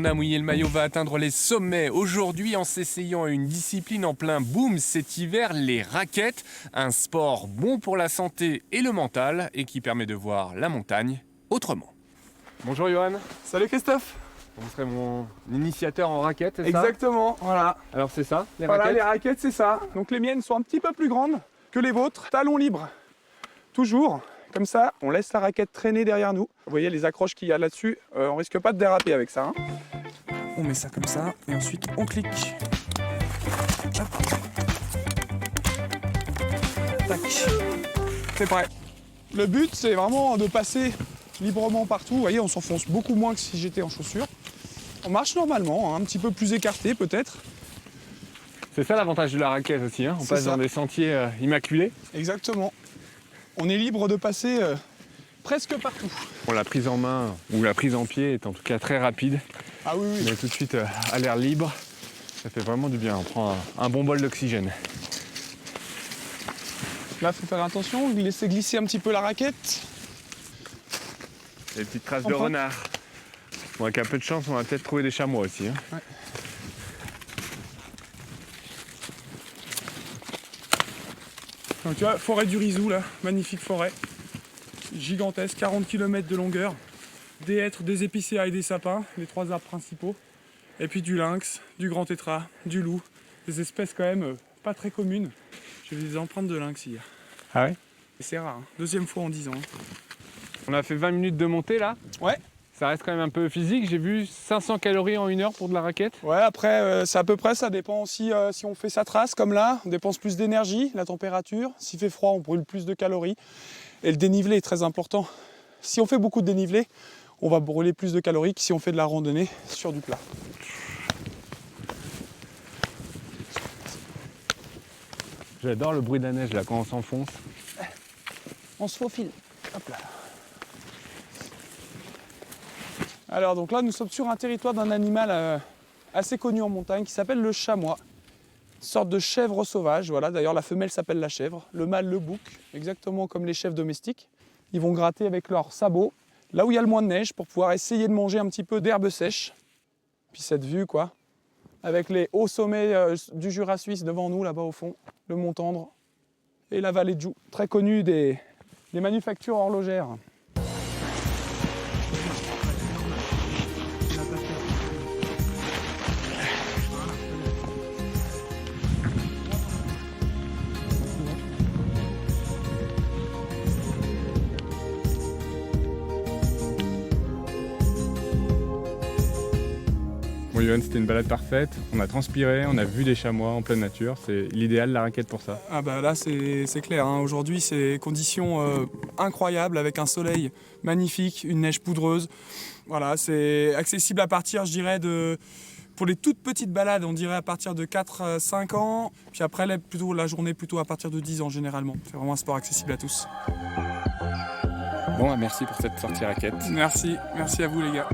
On a mouillé le maillot, va atteindre les sommets aujourd'hui en s'essayant à une discipline en plein boom cet hiver, les raquettes. Un sport bon pour la santé et le mental et qui permet de voir la montagne autrement. Bonjour Johan. Salut Christophe. Vous serez mon initiateur en raquettes, c'est ça? Exactement, voilà. Alors c'est ça, les Voilà, raquettes? les raquettes, c'est ça. Donc les miennes sont un petit peu plus grandes que les vôtres. Talons libres, toujours. Comme ça, on laisse la raquette traîner derrière nous. Vous voyez les accroches qu'il y a là-dessus, on risque pas de déraper avec ça. On met ça comme ça, et ensuite on clique. Hop. Tac. C'est prêt. Le but, c'est vraiment de passer librement partout. Vous voyez, on s'enfonce beaucoup moins que si j'étais en chaussures. On marche normalement, un petit peu plus écarté peut-être. C'est ça l'avantage de la raquette aussi, hein. On passe dans des sentiers immaculés. Exactement. On est libre de passer presque partout. Bon, la prise en main ou la prise en pied est en tout cas très rapide. Ah oui, oui. On est tout de suite à l'air libre. Ça fait vraiment du bien, on prend un bon bol d'oxygène. Là, il faut faire attention, laisser glisser un petit peu la raquette. Des petites traces de renard. Bon, avec un peu de chance, on va peut-être trouver des chamois aussi. Hein. Ouais. Donc tu vois, forêt du Rizou là, magnifique forêt. Gigantesque, 40 km de longueur. Des hêtres, des épicéas et des sapins, les trois arbres principaux. Et puis du lynx, du grand tétras, du loup. Des espèces quand même pas très communes. J'ai vu des empreintes de lynx hier. Ah ouais? Et c'est rare, hein. Deuxième fois en 10 ans. On a fait 20 minutes de montée là. Ouais. Ça reste quand même un peu physique. J'ai vu 500 calories en 1 heure pour de la raquette. Ouais, après, c'est à peu près, ça dépend aussi si on fait sa trace comme là, on dépense plus d'énergie, la température. S'il fait froid, on brûle plus de calories. Et le dénivelé est très important. Si on fait beaucoup de dénivelé, on va brûler plus de calories que si on fait de la randonnée sur du plat. J'adore le bruit de la neige là quand on s'enfonce. On se faufile. Hop là. Alors donc là, nous sommes sur un territoire d'un animal assez connu en montagne qui s'appelle le chamois. Une sorte de chèvre sauvage, voilà. D'ailleurs, la femelle s'appelle la chèvre, le mâle le bouc, exactement comme les chèvres domestiques. Ils vont gratter avec leurs sabots, là où il y a le moins de neige, pour pouvoir essayer de manger un petit peu d'herbe sèche. Puis cette vue, quoi, avec les hauts sommets du Jura suisse devant nous, là-bas au fond, le Mont Tendre et la vallée de Joux, très connue des manufactures horlogères. Bon Yoann, c'était une balade parfaite. On a transpiré, on a vu des chamois en pleine nature. C'est l'idéal la raquette pour ça. Ah bah là c'est clair, hein. Aujourd'hui c'est conditions incroyables avec un soleil magnifique, une neige poudreuse. Voilà, c'est accessible à partir, je dirais, pour les toutes petites balades, on dirait à partir de 4-5 ans. Puis après la journée plutôt à partir de 10 ans généralement. C'est vraiment un sport accessible à tous. Bon, merci pour cette sortie raquette. Merci à vous les gars.